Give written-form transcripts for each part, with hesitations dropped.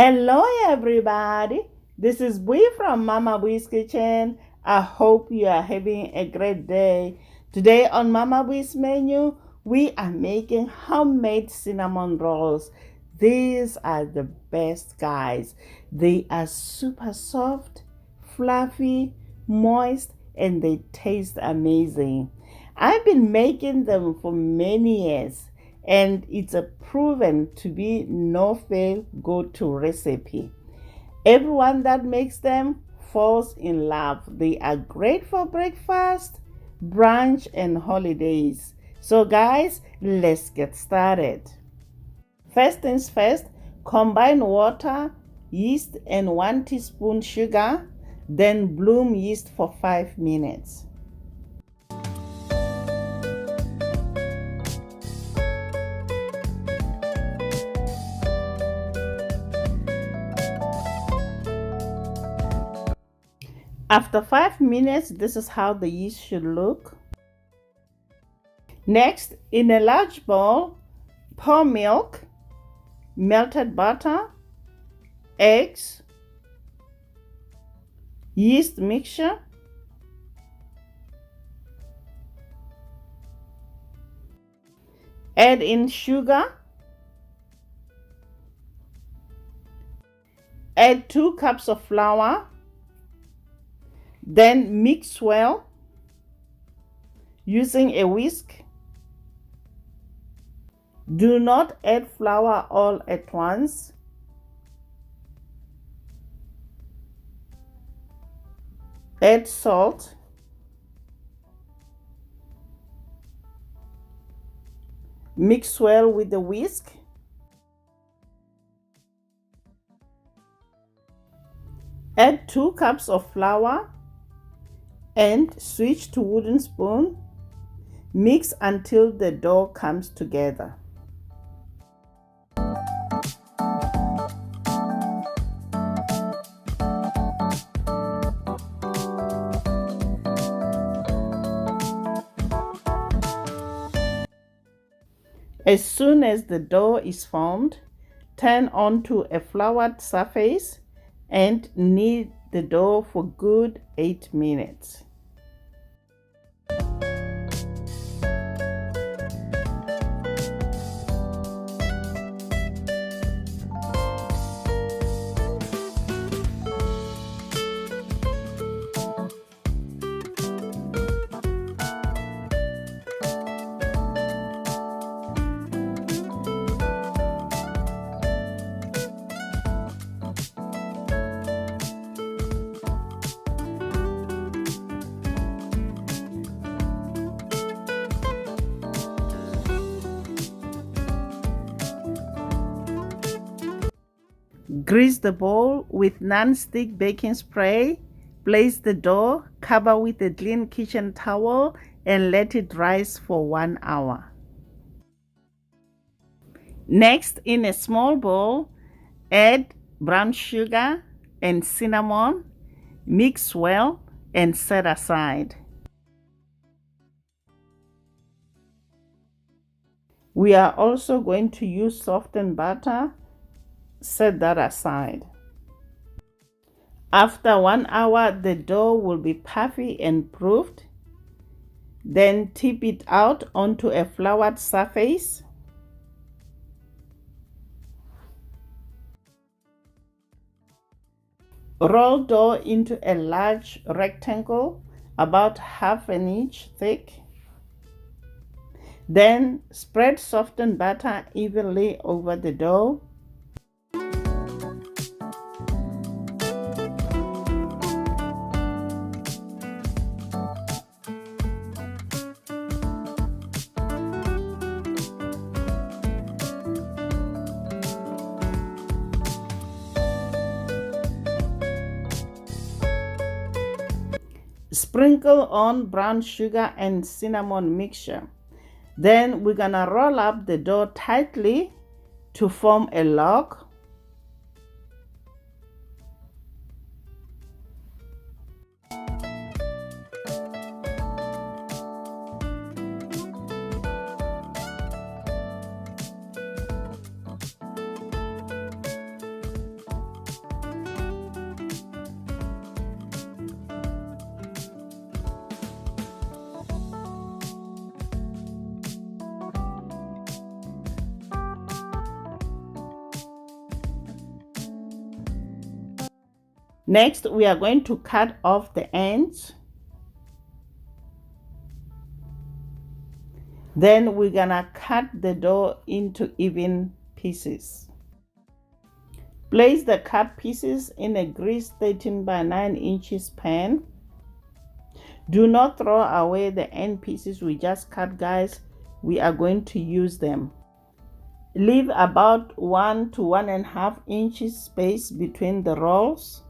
Hello, everybody. This is Bui from Mama Bui's Kitchen. I hope you are having a great day. Today on Mama Bui's menu, we are making homemade cinnamon rolls. These are the best, guys. They are super soft, fluffy, moist, and they taste amazing. I've been making them for many years, and it's a proven to be no fail go-to recipe. Everyone that makes them falls in love. They are great for breakfast, brunch, and holidays. So guys, let's get started. First things first, combine water, yeast, and 1 teaspoon sugar, then bloom yeast for 5 minutes. After 5 minutes, this is how the yeast should look. Next, in a large bowl, pour milk, melted butter, eggs, yeast mixture, add in sugar, add 2 cups of flour, then mix well using a whisk. Do not add flour all at once. Add salt. Mix well with the whisk. Add 2 cups of flour and switch to wooden spoon. Mix until the dough comes together. As soon as the dough is formed, turn onto a floured surface and knead the dough for good 8 minutes. Grease the bowl with non-stick baking spray. Place the dough, cover with a clean kitchen towel, and let it rise for 1 hour. Next, in a small bowl, add brown sugar and cinnamon. Mix well and set aside. We are also going to use softened butter. Set that aside. After 1 hour, the dough will be puffy and proofed. Then tip it out onto a floured surface. Roll dough into a large rectangle about ½ an inch thick. Then spread softened butter evenly over the dough. Sprinkle on brown sugar and cinnamon mixture. Then we're gonna roll up the dough tightly to form a log. Next, we are going to cut off the ends. Then we're gonna cut the dough into even pieces. Place the cut pieces in a greased 13 by 9 inches pan. Do not throw away the end pieces we just cut, guys. We are going to use them. Leave about 1 to 1.5 inches space between the rolls.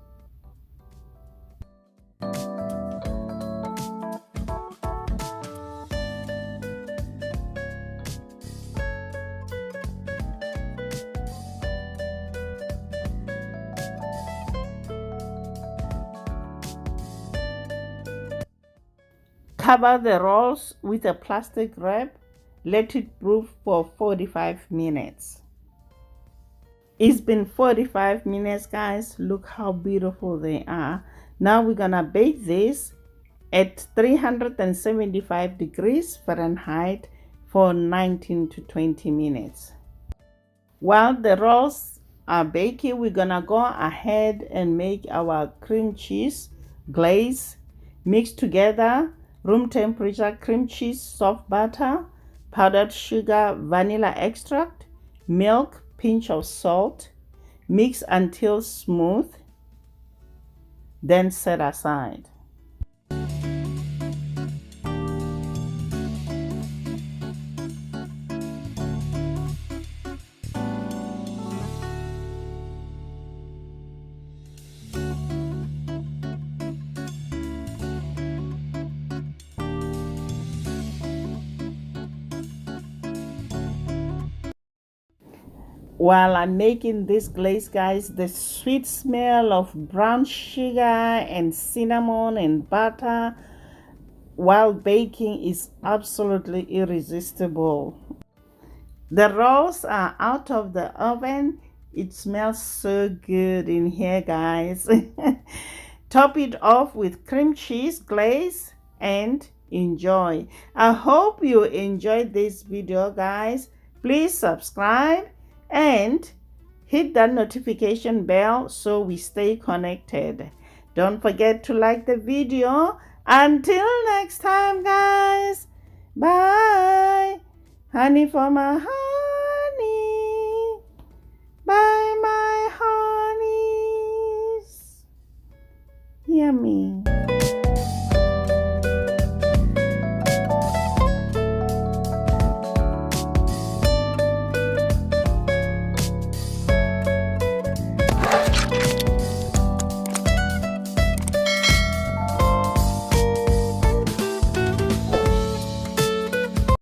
Cover the rolls with a plastic wrap. Let it brew for 45 minutes. It's been 45 minutes, guys. Look how beautiful they are. Now we're gonna bake this at 375 degrees Fahrenheit for 19 to 20 minutes. While the rolls are baking, we're gonna go ahead and make our cream cheese glaze. Mix together room temperature cream cheese, soft butter, powdered sugar, vanilla extract, milk, pinch of salt. Mix until smooth, then set aside. While I'm making this glaze, guys, the sweet smell of brown sugar and cinnamon and butter while baking is absolutely irresistible. The rolls are out of the oven. It smells so good in here, guys. Top it off with cream cheese glaze and enjoy. I hope you enjoyed this video, guys. Please subscribe and hit that notification bell so we stay connected. Don't forget to like the video. Until next time, guys. Bye. Honey for my honey. Bye, my honeys. Yummy.